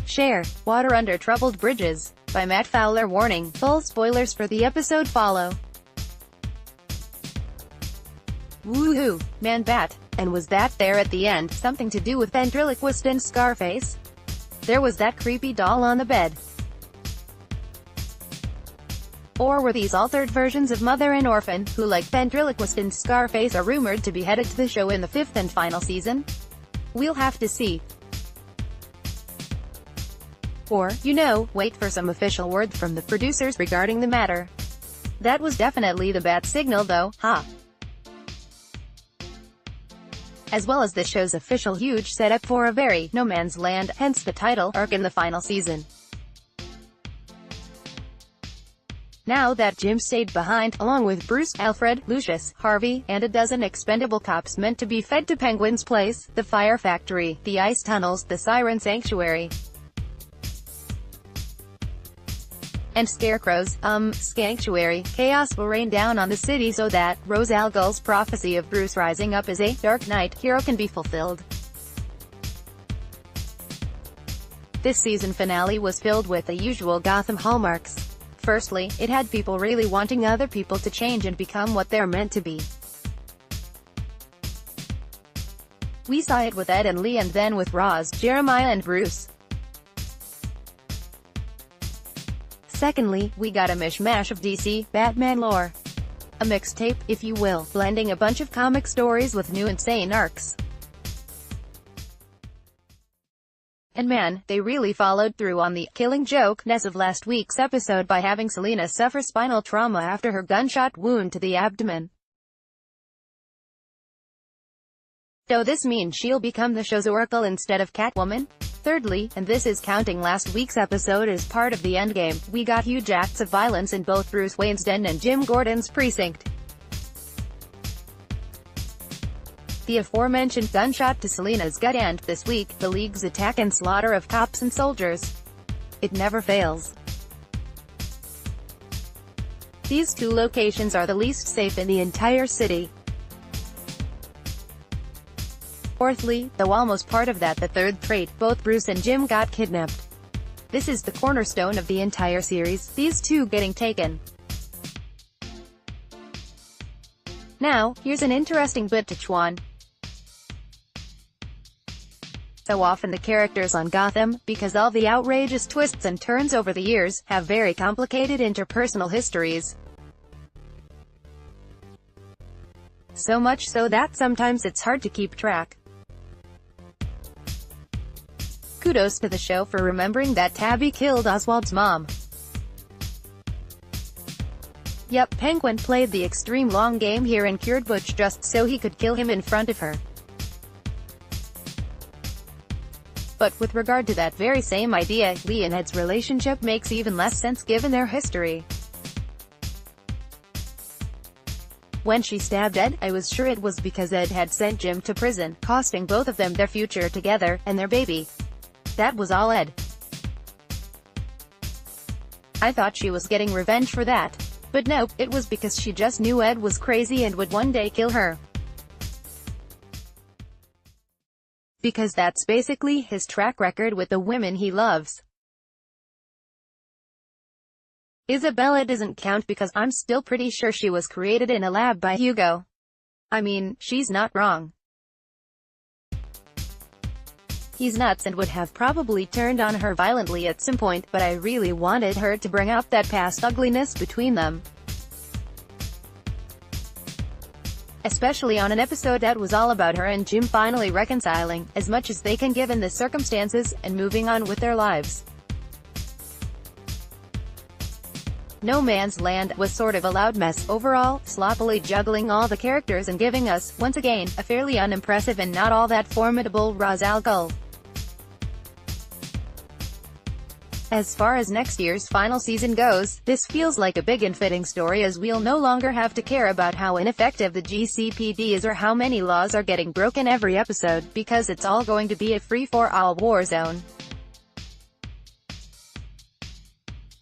share. Water Under Troubled Bridges, by Matt Fowler Warning. Full spoilers for the episode follow. Woohoo, man bat. And was that there at the end something to do with Ventriloquist and Scarface? There was that creepy doll on the bed. Or were these altered versions of Mother and Orphan, who like Ventriloquist and Scarface are rumored to be headed to the show in the 5th and final season? We'll have to see. Or, wait for some official word from the producers regarding the matter. That was definitely the bat signal though, huh? As well as the show's official huge setup for a very no man's land, hence the title, arc in the final season. Now that Jim stayed behind, along with Bruce, Alfred, Lucius, Harvey, and a dozen expendable cops meant to be fed to Penguin's place, the fire factory, the ice tunnels, the siren sanctuary, and Scarecrow's, sanctuary, chaos will rain down on the city so that Ra's al Ghul's prophecy of Bruce rising up as a Dark Knight hero can be fulfilled. This season finale was filled with the usual Gotham hallmarks. Firstly, it had people really wanting other people to change and become what they're meant to be. We saw it with Ed and Lee, and then with Roz, Jeremiah and Bruce. Secondly, we got a mishmash of DC Batman lore. A mixtape, if you will, blending a bunch of comic stories with new insane arcs. And man, they really followed through on the killing joke-ness of last week's episode by having Selina suffer spinal trauma after her gunshot wound to the abdomen. Does this mean she'll become the show's Oracle instead of Catwoman? Thirdly, and this is counting last week's episode as part of the endgame, we got huge acts of violence in both Bruce Wayne's den and Jim Gordon's precinct. The aforementioned gunshot to Selina's gut, and, this week, the League's attack and slaughter of cops and soldiers. It never fails. These two locations are the least safe in the entire city. Fourthly, though almost part of that, the third trait, both Bruce and Jim got kidnapped. This is the cornerstone of the entire series, these two getting taken. Now, here's an interesting bit to chew on. So often the characters on Gotham, because all the outrageous twists and turns over the years, have very complicated interpersonal histories. So much so that sometimes it's hard to keep track. Kudos to the show for remembering that Tabby killed Oswald's mom. Yep, Penguin played the extreme long game here and cured Butch just so he could kill him in front of her. But with regard to that very same idea, Lee and Ed's relationship makes even less sense given their history. When she stabbed Ed, I was sure it was because Ed had sent Jim to prison, costing both of them their future together, and their baby. That was all Ed. I thought she was getting revenge for that. But nope, it was because she just knew Ed was crazy and would one day kill her. Because that's basically his track record with the women he loves. Isabella doesn't count because I'm still pretty sure she was created in a lab by Hugo. I mean, she's not wrong. He's nuts and would have probably turned on her violently at some point, but I really wanted her to bring up that past ugliness between them. Especially on an episode that was all about her and Jim finally reconciling, as much as they can given the circumstances, and moving on with their lives. No Man's Land was sort of a loud mess, overall, sloppily juggling all the characters and giving us, once again, a fairly unimpressive and not all that formidable Ra's al Ghul. As far as next year's final season goes, this feels like a big and fitting story, as we'll no longer have to care about how ineffective the GCPD is or how many laws are getting broken every episode, because it's all going to be a free-for-all war zone.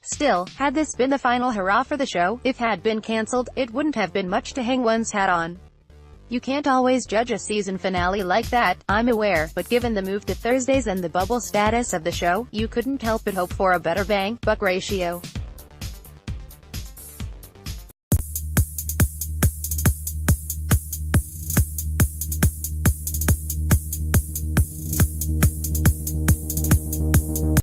Still, had this been the final hurrah for the show, if it had been cancelled, it wouldn't have been much to hang one's hat on. You can't always judge a season finale like that, I'm aware, but given the move to Thursdays and the bubble status of the show, you couldn't help but hope for a better bang-buck ratio.